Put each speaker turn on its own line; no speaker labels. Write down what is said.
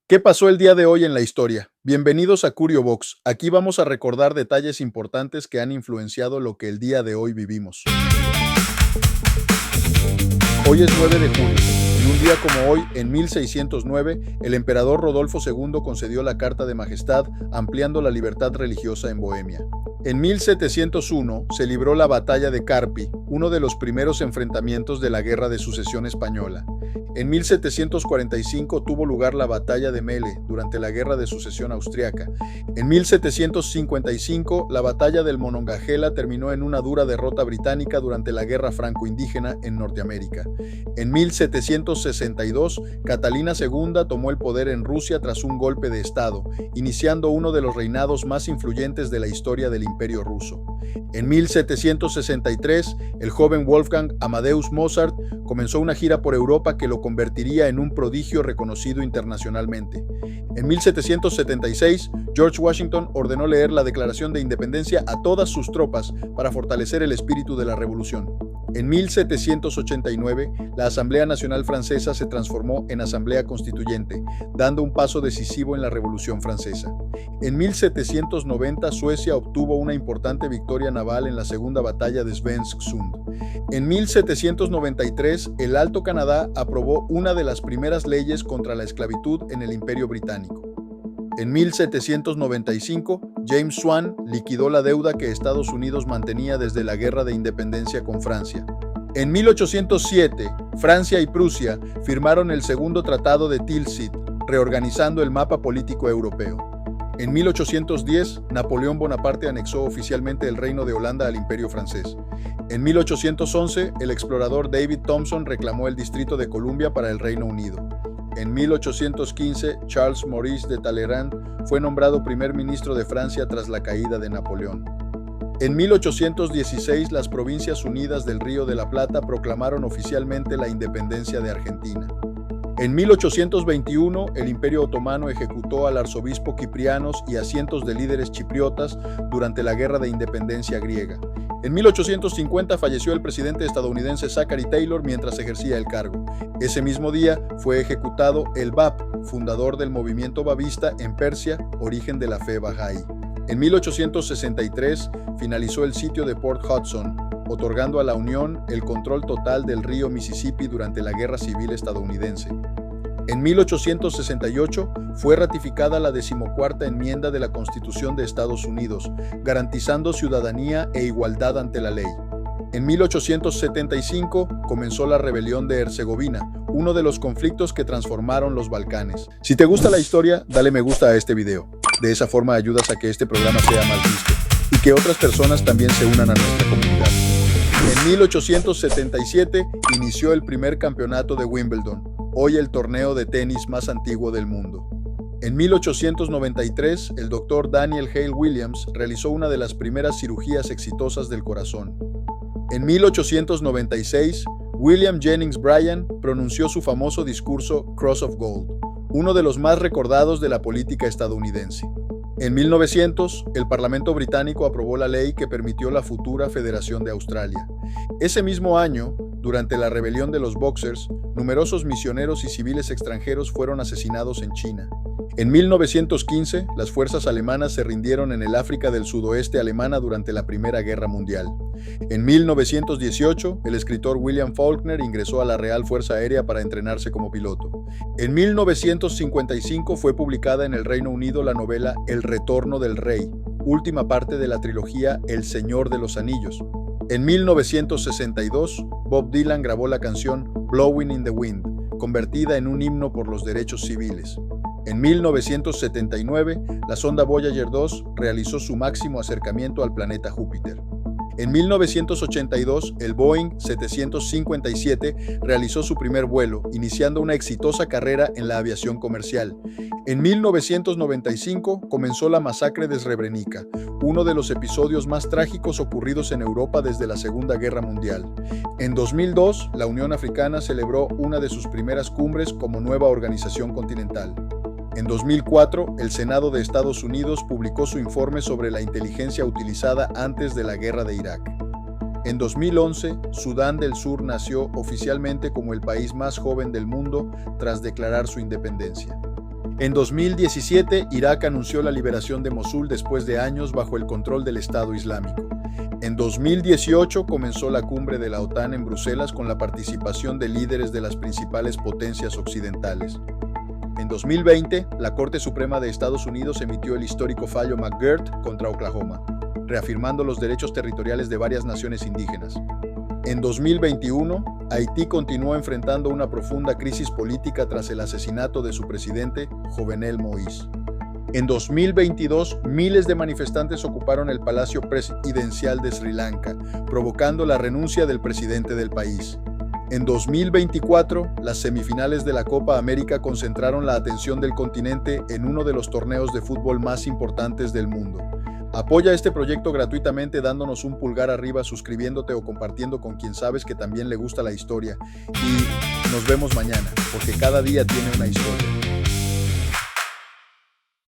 ¿Qué pasó el día de hoy en la historia? Bienvenidos a CurioVox. Aquí vamos a recordar detalles importantes que han influenciado lo que el día de hoy vivimos. Hoy es 9 de julio y un día como hoy, en 1609, el emperador Rodolfo II concedió la Carta de Majestad, ampliando la libertad religiosa en Bohemia. En 1701 se libró la Batalla de Carpi, uno de los primeros enfrentamientos de la Guerra de Sucesión Española. En 1745 tuvo lugar la Batalla de Melle durante la Guerra de Sucesión Austriaca. En 1755 la Batalla del Monongahela terminó en una dura derrota británica durante la Guerra Franco-Indígena en Norteamérica. En 1762 Catalina II tomó el poder en Rusia tras un golpe de Estado, iniciando uno de los reinados más influyentes de la historia del Imperio ruso. En 1763 el joven Wolfgang Amadeus Mozart comenzó una gira por Europa que lo convertiría en un prodigio reconocido internacionalmente. En 1776, George Washington ordenó leer la Declaración de Independencia a todas sus tropas para fortalecer el espíritu de la revolución. En 1789, la Asamblea Nacional Francesa se transformó en Asamblea Constituyente, dando un paso decisivo en la Revolución Francesa. En 1790, Suecia obtuvo una importante victoria naval en la Segunda Batalla de Svensksund. En 1793, el Alto Canadá aprobó una de las primeras leyes contra la esclavitud en el Imperio Británico. En 1795, James Swan liquidó la deuda que Estados Unidos mantenía desde la Guerra de Independencia con Francia. En 1807, Francia y Prusia firmaron el Segundo Tratado de Tilsit, reorganizando el mapa político europeo. En 1810, Napoleón Bonaparte anexó oficialmente el Reino de Holanda al Imperio francés. En 1811, el explorador David Thompson reclamó el Distrito de Columbia para el Reino Unido. En 1815, Charles Maurice de Talleyrand fue nombrado primer ministro de Francia tras la caída de Napoleón. En 1816, las Provincias Unidas del Río de la Plata proclamaron oficialmente la independencia de Argentina. En 1821, el Imperio Otomano ejecutó al arzobispo Kiprianos y a cientos de líderes chipriotas durante la Guerra de Independencia griega. En 1850 falleció el presidente estadounidense Zachary Taylor mientras ejercía el cargo. Ese mismo día fue ejecutado el Bab, fundador del movimiento babista en Persia, origen de la fe Bahá'í. En 1863 finalizó el sitio de Port Hudson, otorgando a la Unión el control total del río Mississippi durante la Guerra Civil estadounidense. En 1868 fue ratificada la 14ª enmienda de la Constitución de Estados Unidos, garantizando ciudadanía e igualdad ante la ley. En 1875 comenzó la rebelión de Herzegovina, uno de los conflictos que transformaron los Balcanes. Si te gusta la historia, dale me gusta a este video. De esa forma ayudas a que este programa sea más visto y que otras personas también se unan a nuestra comunidad. En 1877 inició el primer campeonato de Wimbledon, hoy el torneo de tenis más antiguo del mundo. En 1893, el doctor Daniel Hale Williams realizó una de las primeras cirugías exitosas del corazón. En 1896, William Jennings Bryan pronunció su famoso discurso Cross of Gold, uno de los más recordados de la política estadounidense. En 1900, el Parlamento británico aprobó la ley que permitió la futura Federación de Australia. Ese mismo año, durante la rebelión de los Boxers, numerosos misioneros y civiles extranjeros fueron asesinados en China. En 1915, las fuerzas alemanas se rindieron en el África del sudoeste alemana durante la Primera Guerra Mundial. En 1918, el escritor William Faulkner ingresó a la Real Fuerza Aérea para entrenarse como piloto. En 1955 fue publicada en el Reino Unido la novela El Retorno del Rey, última parte de la trilogía El Señor de los Anillos. En 1962, Bob Dylan grabó la canción Blowing in the Wind, convertida en un himno por los derechos civiles. En 1979, la sonda Voyager 2 realizó su máximo acercamiento al planeta Júpiter. En 1982, el Boeing 757 realizó su primer vuelo, iniciando una exitosa carrera en la aviación comercial. En 1995 comenzó la masacre de Srebrenica, uno de los episodios más trágicos ocurridos en Europa desde la Segunda Guerra Mundial. En 2002, la Unión Africana celebró una de sus primeras cumbres como nueva organización continental. En 2004, el Senado de Estados Unidos publicó su informe sobre la inteligencia utilizada antes de la guerra de Irak. En 2011, Sudán del Sur nació oficialmente como el país más joven del mundo tras declarar su independencia. En 2017, Irak anunció la liberación de Mosul después de años bajo el control del Estado Islámico. En 2018 comenzó la cumbre de la OTAN en Bruselas con la participación de líderes de las principales potencias occidentales. En 2020, la Corte Suprema de Estados Unidos emitió el histórico fallo McGirt contra Oklahoma, reafirmando los derechos territoriales de varias naciones indígenas. En 2021, Haití continuó enfrentando una profunda crisis política tras el asesinato de su presidente, Jovenel Moïse. En 2022, miles de manifestantes ocuparon el Palacio Presidencial de Sri Lanka, provocando la renuncia del presidente del país. En 2024, las semifinales de la Copa América concentraron la atención del continente en uno de los torneos de fútbol más importantes del mundo. Apoya este proyecto gratuitamente dándonos un pulgar arriba, suscribiéndote o compartiendo con quien sabes que también le gusta la historia. Y nos vemos mañana, porque cada día tiene una historia.